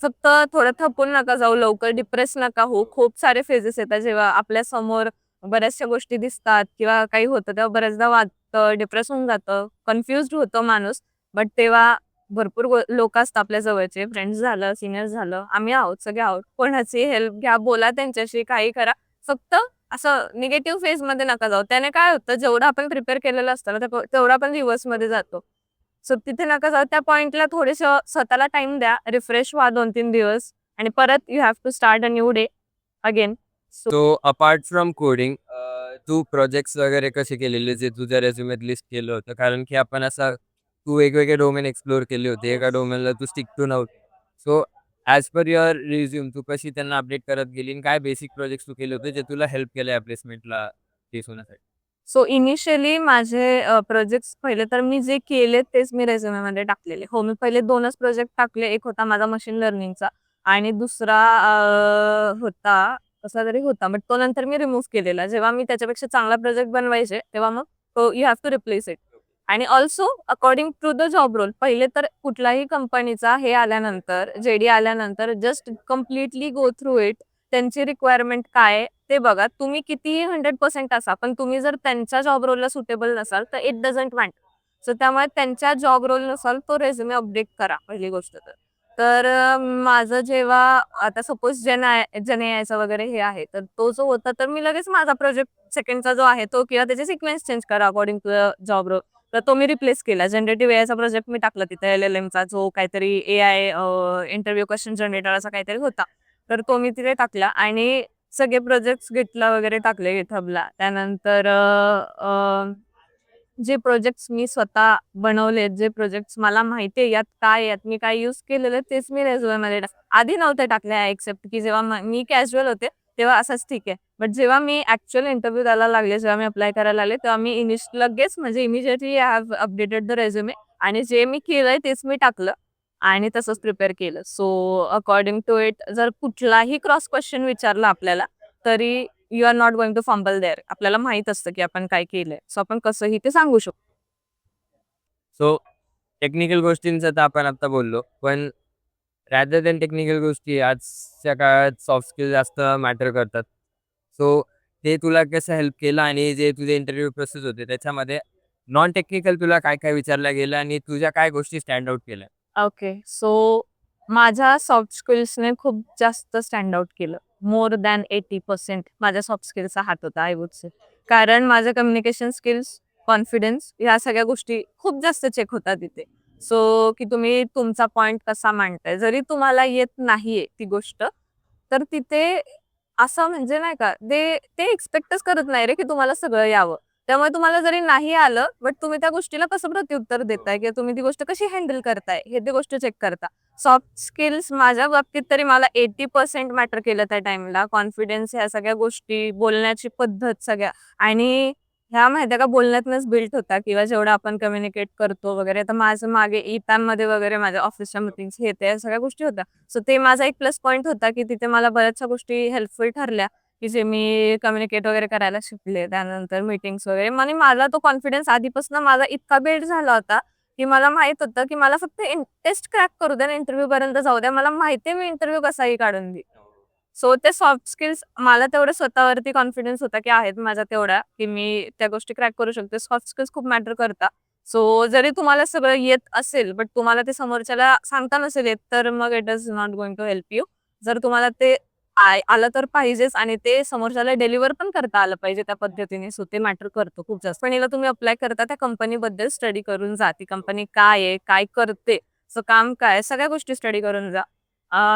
फक्त थोडं थकून नका जाऊ, लवकर डिप्रेस नका हो. खूप सारे फेजेस येतात जेव्हा आपल्या समोर बऱ्याचशा गोष्टी दिसतात किंवा काही होतं तेव्हा बऱ्याचदा वाटतं, डिप्रेस होऊन जातं, कन्फ्युज्ड होतो माणूस. बट तेव्हा भरपूर लोक असतात आपल्या जवळचे, फ्रेंड्स झालं, सिनियर झालं, आम्ही आहोत, सगळे आहोत. कोणाची हेल्प घ्या, बोला त्यांच्याशी, काही करा. फक्त असं निगेटिव्ह फेज मध्ये नका जाऊ. त्याने काय होतं, जेवढं आपण प्रिपेअर केलेलं असतं ना तेवढा आपण रिव्हर्स मध्ये जातो. सो तिथे नका जाऊ. त्या पॉइंटला थोडेसं स्वतःला टाइम द्या, रिफ्रेश व्हा 2-3 दिवस आणि परत you have to start a new day again. So so apart from coding तू प्रोजेक्ट्स वगैरे कसे केलेले जे तुझ्या रेझ्युमेत लिस्ट केलं होतं? कारण की आपण असा तू वेगवेगळे डोमेन एक्सप्लोर केले होते. एका डोमेनला तू स्टिक टू नव्हती. So as per your resume तू कशी त्यांना अपडेट करत गेली आणि काय बेसिक प्रोजेक्ट्स तू केले होते जे तुला हेल्प केलं या प्लेसमेंटला फेस होण्यासाठी? सो इनिशियली माझे प्रोजेक्ट्स पहिले तर मी जे केले तेच मी रेझ्युमेमध्ये टाकलेले. हो, मी पहिले 2च प्रोजेक्ट टाकले. एक होता माझा मशीन लर्निंगचा आणि दुसरा होता कसा तरी होता. बट तो नंतर मी रिमूव्ह केलेला. जेव्हा मी त्याच्यापेक्षा चांगला प्रोजेक्ट बनवायचे, तेव्हा मग you have to replace it. आणि also according to the job role. पहिले तर कुठल्याही कंपनीचा हे आल्यानंतर, जेडी आल्यानंतर just completely go through it. त्यांची रिक्वायरमेंट काय आहे ते बघा. तुम्ही कितीही 100% असा, पण तुम्ही जर त्यांच्या जॉब रोलला सुटेबल नसाल तर इट डझंट मॅटर. सो त्यामुळे त्यांच्या जॉब रोलनुसार तो रेझ्युमे अपडेट करा, पहिली गोष्ट तर. तर माझं जेव्हा आता सपोज जेन एआयचा वगैरे हे आहे, तर तो जो होता तर मी लगेच माझा प्रोजेक्ट सेकंडचा जो आहे तो किंवा त्याचे सिक्वेन्स चेंज करा अकॉर्डिंग टू जॉब रोल. तर तो मी रिप्लेस केला. जनरेटिव्ह एआयचा प्रोजेक्ट मी टाकला तिथे एलएलएमचा जो काहीतरी एआय इंटरव्ह्यू क्वेश्चन जनरेटर असा काहीतरी होता. तर तो मी तिथे टाकला आणि सगळे प्रोजेक्ट्स गिटला वगैरे टाकले गिटहबला. त्यानंतर जे प्रोजेक्ट्स मी स्वतः बनवलेत, जे प्रोजेक्ट्स मला माहिती आहे यात काय यात मी काय यूज केलेलं तेच मी रेझ्युमेमध्ये आधी नव्हते टाकले एक्सेप्ट की जेव्हा मी कॅज्युअल होते तेव्हा असंच ठीक आहे. बट जेव्हा मी ॲक्चुअल इंटरव्ह्यू द्यायला लागले, जेव्हा मी अप्लाय करायला लागले, तेव्हा मी लगेच म्हणजे immediately I have updated the resume आणि जे मी केलंय तेच मी टाकलं आणि तसंच प्रिपेअर केलं. सो अकॉर्डिंग टू इट जर कुठलाही क्रॉस क्वेश्चन विचारला आपल्याला तरी you are not going to fumble there. आपल्याला माहित असतं की आपण काय केलंय. सो आपण कसंही ते सांगू शकतो. सो टेक्निकल गोष्टींचं तर आपण आता बोललो. पण रॅदर दॅन टेक्निकल गोष्टी आजच्या काळात सॉफ्ट स्किल जास्त मॅटर करतात. सो ते तुला कसं हेल्प केलं आणि जे तुझे इंटरव्ह्यू प्रोसेस होते त्याच्यामध्ये नॉन टेक्निकल तुला काय-काय विचारलं गेलं आणि तुझ्या काय गोष्टी स्टँड आउट केल्या? ओके. सो माझ्या सॉफ्ट स्किल्सने खूप जास्त स्टँड आउट केलं. मोर दॅन 80% माझ्या सॉफ्ट स्किल्सचा हात होता आय वुड से. कारण माझं कम्युनिकेशन स्किल्स, कॉन्फिडन्स ह्या सगळ्या गोष्टी खूप जास्त चेक होतात तिथे. सो की तुम्ही तुमचा पॉइंट कसा मांडताय. जरी तुम्हाला येत नाहीये ती गोष्ट, तर तिथे असं म्हणजे नाही का ते ते एक्स्पेक्टच करत नाही रे की तुम्हाला सगळं यावं. त्यामुळे तुम्हाला जरी नाही आलं, बट तुम्ही त्या गोष्टीला कसं प्रत्युत्तर देताय किंवा तुम्ही ती गोष्ट कशी हँडल करताय हे ते गोष्ट चेक करता. सॉफ्ट स्किल्स माझ्या बाबतीत तरी मला 80% मॅटर केलं त्या टाईमला. कॉन्फिडन्स ह्या सगळ्या गोष्टी, बोलण्याची पद्धत सगळ्या आणि ह्या माहिती आहे का बोलण्यातनच बिल्ट होता किंवा जेवढं आपण कम्युनिकेट करतो वगैरे. तर माझं मागे ई-पॅममध्ये वगैरे माझ्या ऑफिसच्या मीटिंग्स हे ते सगळ्या गोष्टी होत्या. सो ते माझा एक प्लस पॉइंट होता की तिथे मला बऱ्याचशा गोष्टी हेल्पफुल ठरल्या. की जे मी कम्युनिकेट वगैरे करायला शिकले. त्यानंतर मीटिंग्स वगैरे आणि मला तो कॉन्फिडन्स आधीपासून माझा इतका बिल्ड झाला होता, की मला माहित होतं की मला फक्त टेस्ट क्रॅक करू द्या आणि इंटरव्ह्यू पर्यंत जाऊ द्या. मला माहिती आहे मी इंटरव्ह्यू कसाही काढून देईन. सो ते सॉफ्ट स्किल्स मला तेवढं स्वतःवरती कॉन्फिडन्स होता की आहेत माझा तेवढा, की मी त्या गोष्टी क्रॅक करू शकते. सॉफ्ट स्किल्स खूप मॅटर करतात. सो जरी तुम्हाला सगळं येत असेल, बट तुम्हाला ते समोरच्याला सांगता नसेल येत, तर मग it is not going to help you. जर तुम्हाला ते आलं तर पाहिजेच आणि ते समोरच्याला डिलिव्हर पण करता आलं पाहिजे त्या पद्धतीने. सो ते मॅटर करतं खूप जास्त. पण तुम्ही अप्लाय करता त्या कंपनीबद्दल स्टडी करून जा. ती कंपनी काय आहे, काय करते, तिचं काम काय आहे, सगळ्या गोष्टी स्टडी करून जा.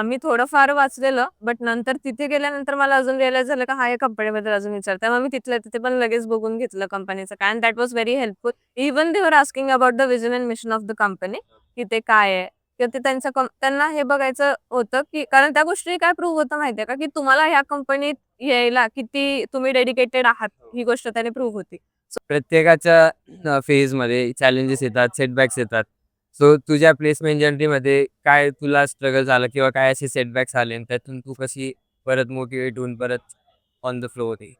मी थोडंफार वाचलेलं, बट नंतर तिथे गेल्यानंतर मला अजून रिअलाईज झालं की हा या कंपनीबद्दल अजून विचारते. मग मी तिथल्या तिथे पण लगेच बघून घेतलं कंपनीचं काय and that was very helpful. Even they were asking about the vision and mission of the company, की ते काय आहे. किंवा ते त्यांना हे बघायचं होतं की कारण त्या गोष्टी काय प्रूव्ह होतं माहितीये का की तुम्हाला ह्या कंपनीत यायला किती तुम्ही डेडिकेटेड आहात ही गोष्ट त्याने प्रूव्ह होती. प्रत्येकाच्या फेजमध्ये चॅलेंजेस येतात, सेटबॅक्स येतात. सो तुझ्या प्लेसमेंट जर्नीमध्ये काय तुला स्ट्रगल झालं किंवा काय असे सेटबॅक्स आले आणि त्यातून तू कशी परत मोटिवेट होऊन परत ऑन द फ्लो होती?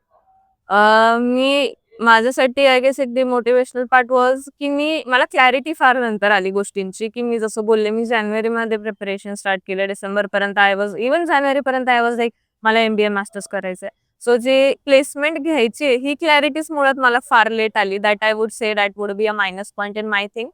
मी माझ्यासाठी आय गेस एक मोटिवेशनल पार्ट वॉज की मला क्लॅरिटी फार नंतर आली गोष्टींची की मी जसं बोलले मी जानेवारीमध्ये प्रिपरेशन स्टार्ट केलं. डिसेंबरपर्यंत आय वॉज इव्हन जानेवारीपर्यंत आय वॉज लाईक मला MBA मास्टर्स करायचंय. सो जे प्लेसमेंट घ्यायची ही क्लॅरिटीच मुळात मला फार लेट आली. That I would say that would be a minus point in my thing.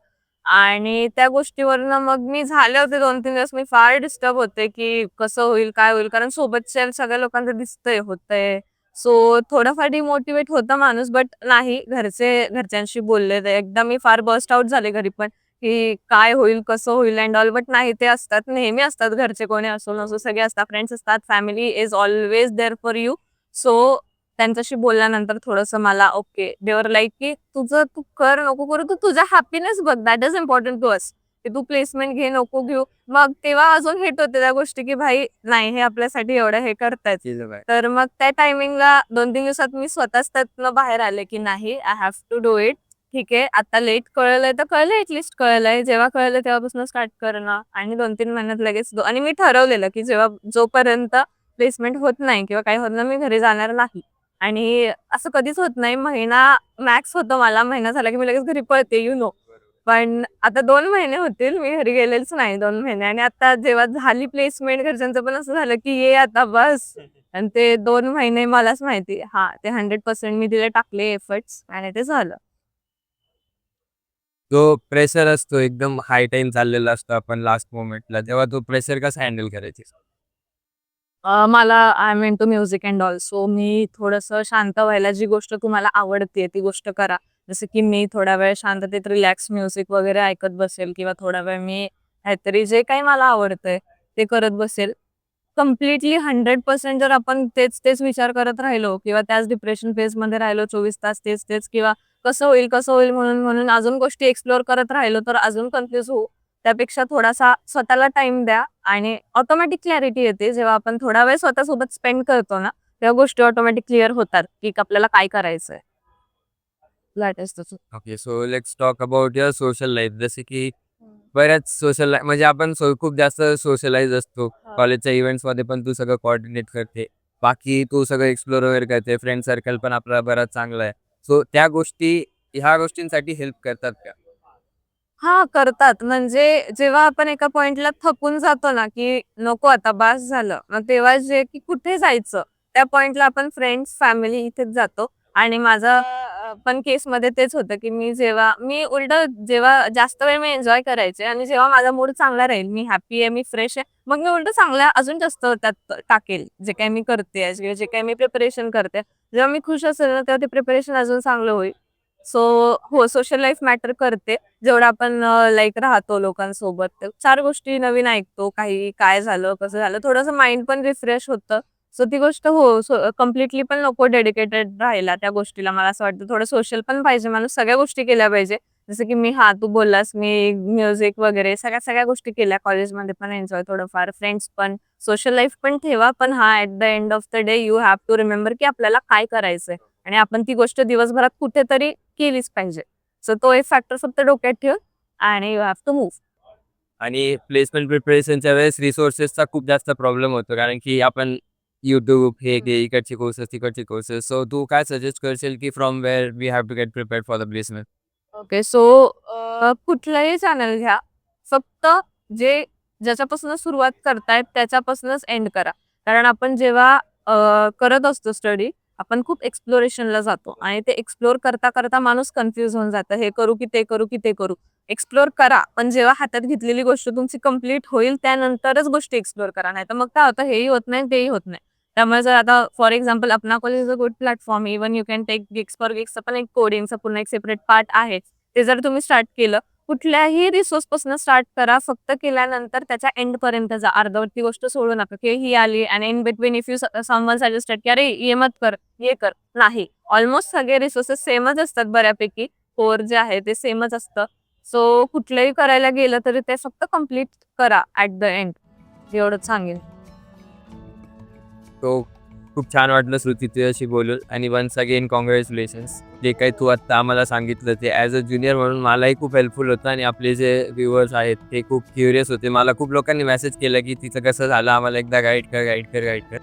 आणि त्या गोष्टीवरनं मग मी झाले होते 2-3 दिवस मी फार डिस्टर्ब होते की कसं होईल, काय होईल कारण सोबतच्या सगळ्या लोकांचं दिसतंय, होतंय. सो थोडंफार डिमोटिवेट होतं माणूस बट नाही घरच्यांशी बोलले ते एकदा मी फार बर्स्ट आउट झाले घरी पण की काय होईल कसं होईल अँड ऑल बट नाही ते असतात नेहमी असतात घरचे कोणी असो नसो सगळे असतात फ्रेंड्स असतात family is always there for you. So त्यांच्याशी बोलल्यानंतर थोडंसं मला ओके देवर लाईक की तुझं तू कर नको करू तू तुझा हॅपीनेस बघ that is important to us की तू प्लेसमेंट घे नको घेऊ. मग तेव्हा अजून हेट होते त्या गोष्टी की भाई नाही हे आपल्यासाठी एवढं हे करतायत. तर मग त्या टायमिंगला 2-3 दिवसात मी स्वतःच त्यातनं बाहेर आले की नाही I have to do it. ठीक आहे आता लेट कळलंय तर कळलंय ऍटलिस्ट कळलंय जेव्हा कळलं तेव्हापासून स्टार्ट करणं आणि 2-3 महिन्यात लगेच आणि मी ठरवलेलं की जेव्हा जोपर्यंत प्लेसमेंट होत नाही किंवा काही होत नाही मी घरी जाणार नाही. आणि असं कधीच होत नाही महिना मॅक्स होतं मला महिना झाला की मी लगेच घरी पळते पण आता 2 महिने होतील मी घरी गेलेच नाही 2 महिने आणि आता जेव्हा झाली प्लेसमेंट घरच्यांचं पण असं झालं की ये आता बस. आणि ते 2 महिने मलाच माहिती ते 100% मी तिला टाकले एफर्ट्स आणि ते झालं. जो प्रेशर असतो एकदम हाय टाइम चाललेला असतो आपण लास्ट मोमेंटला तेव्हा तो प्रेशर कसा हँडल करायची? मला I am into music and all so मी थोडंसं शांत व्हायला जी गोष्ट तुम्हाला आवडते ती गोष्ट करा. जसं की मी थोडा वेळ शांततेत रिलॅक्स म्युझिक वगैरे ऐकत बसेल किंवा थोडा वेळ मी काहीतरी जे काही मला आवडतंय ते करत बसेल. कम्प्लिटली 100% जर आपण तेच विचार करत राहिलो किंवा त्याच डिप्रेशन फेजमध्ये राहिलो 24 तास तेच किंवा कसं होईल म्हणून म्हणून अजून गोष्टी एक्सप्लोर करत राहिलो तर अजून कन्फ्युज होऊ. त्यापेक्षा थोडासा स्वतःला टाइम द्या आणि ऑटोमॅटिक क्लॅरिटी येते जेव्हा आपण थोडा वेळ स्वतःसोबत स्पेंड करतो ना तेव्हा गोष्टी ऑटोमॅटिक क्लिअर होतात की आपल्याला काय करायचंय. That is okay, so let's talk about your social life. जसे की बऱ्याच सोशल म्हणजे आपण खूप जास्त सोशलाइज असतो. कॉलेजच्या इव्हेंट्समध्ये पण तू सगळं कोऑर्डिनेट करते. बाकी तू सगळं एक्सप्लोर वगैरे करते. फ्रेंड सर्कल पण आपला बराच चांगला आहे. सो त्या गोष्टी ह्या गोष्टींसाठी हेल्प करतात का? करतात. म्हणजे जेव्हा आपण एका पॉइंटला थकून जातो ना, की नको आता बास झालं. मग तेव्हा जे की कुठे जायचं? त्या पॉइंटला आपण फ्रेंड्स, फॅमिली इथेच जातो. आणि माझं पण केसमध्ये तेच होतं, की मी उलटं जेव्हा जास्त वेळ मी एन्जॉय करायचे आणि जेव्हा माझा मूड चांगला राहील, मी हॅपी आहे, मी फ्रेश आहे, मग मी उलटं चांगल्या अजून जास्त त्यात टाकेल. जे काही मी करते, जे काही मी प्रिपरेशन करते. जेव्हा मी खुश असेल ना, तेव्हा ते प्रिपरेशन अजून चांगलं होईल. सो हो, सोशल लाईफ मॅटर करते. जेवढं आपण लाईक राहतो लोकांसोबत 4 गोष्टी नवीन ऐकतो. काही काय झालं, कसं झालं, थोडंसं माइंड पण रिफ्रेश होतं. सो ती गोष्ट कम्प्लिटली पण नको डेडिकेटेड राहायला त्या गोष्टीला. मला असं वाटतं थोडं सोशल पण पाहिजे माणूस, सगळ्या गोष्टी केल्या पाहिजे. जसं की तू बोललास मी म्युझिक वगैरे सगळ्या गोष्टी केल्या. कॉलेजमध्ये पण एन्जॉय थोडंफार, फ्रेंड्स पण, सोशल लाईफ पण ठेवा. पण at the end of the day you have to remember की आपल्याला काय करायचंय आणि आपण ती गोष्ट दिवसभरात कुठेतरी केलीच पाहिजे. सो तो एक फॅक्टर फक्त डोक्यात ठेव आणि यू हॅव टू मूव्ह. आणि प्लेसमेंट प्रिपरेशनच्या वेळेस रिसोर्सेसचा खूप जास्त प्रॉब्लेम होतो. कारण की आपण YouTube हे ते इकडचे कोर्सेस, तिकडचे कोर्सेस. सो तू काय सजेस्ट करशील की from where we have to get prepared for the placement? Okay. So कुठलंही चॅनल घ्या. फक्त ज्याच्यापासून सुरुवात करतायत त्याच्यापासूनच एंड करा. कारण आपण जेव्हा करत असतो स्टडी, आपण खूप एक्सप्लोरेशनला जातो आणि ते एक्सप्लोर करता माणूस कन्फ्यूज होऊन जातं. हे करू की ते करू की ते करू? एक्सप्लोर करा, पण जेव्हा हातात घेतलेली गोष्ट तुमची कंप्लीट होईल त्यानंतरच गोष्टी एक्सप्लोर करा. नाहीतर मग काय होतं हेही होत नाही, तेही होत नाही. त्यामुळे जर आता for example Apna college is a good platform. Even you can take gigs for गिग्सचं पण एक कोडिंगचं पूर्ण एक सेपरेट पार्ट आहे. ते जर तुम्ही स्टार्ट केलं, कुठल्याही रिसोर्स पासून स्टार्ट करा. फक्त केल्यानंतर त्याच्या एंड पर्यंत जा. अर्धवटी गोष्ट सोडू नका की ही आली आणि in between if you someone suggested की अरे ये मत कर, ये कर. नाही. ऑलमोस्ट सगळे रिसोर्सेस सेमच असतात बऱ्यापैकी. कोर जे आहे ते सेमच असतं. सो कुठलंही करायला गेलं तरी ते फक्त कम्प्लीट करा ऍट द एंड, एवढंच सांगेन. तो खूप छान वाटलं श्रुती तुझ्याशी बोलून आणि वन्स अगेन कॉंग्रॅच्युलेशन्स. जे काही तू आत्ता आम्हाला सांगितलं ते ॲज अ ज्युनियर म्हणून मलाही खूप हेल्पफुल होतं आणि आपले जे व्ह्युअर्स आहेत ते खूप क्युरियस होते. मला खूप लोकांनी मेसेज केला की तिचं कसं झालं, आम्हाला एकदा गाईड कर.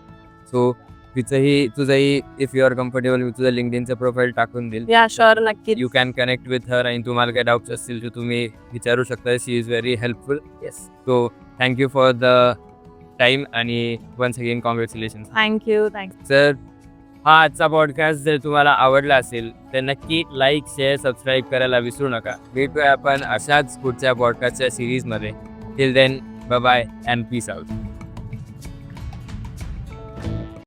सो तुझंही इफ यू आर कम्फर्टेबल मी तुझं लिंक्डइनचं प्रोफाईल टाकून देईल. या शुअर, नक्कीच. You can connect with her आणि तुम्हाला काही डाऊट्स असतील तर तुम्ही विचारू शकता. She is very helpful. Yes. So thank you for the time आणि वन्स अगेन कॉंग्रॅच्युलेशन्स. थँक्यू. तर हा आजचा पॉडकास्ट जर तुम्हाला आवडला असेल तर नक्की लाईक, शेअर, सबस्क्राईब करायला विसरू नका. भेटूया आपण अशाच पुढच्या पॉडकास्टच्या सिरीजमध्ये. Till then, bye bye and peace out.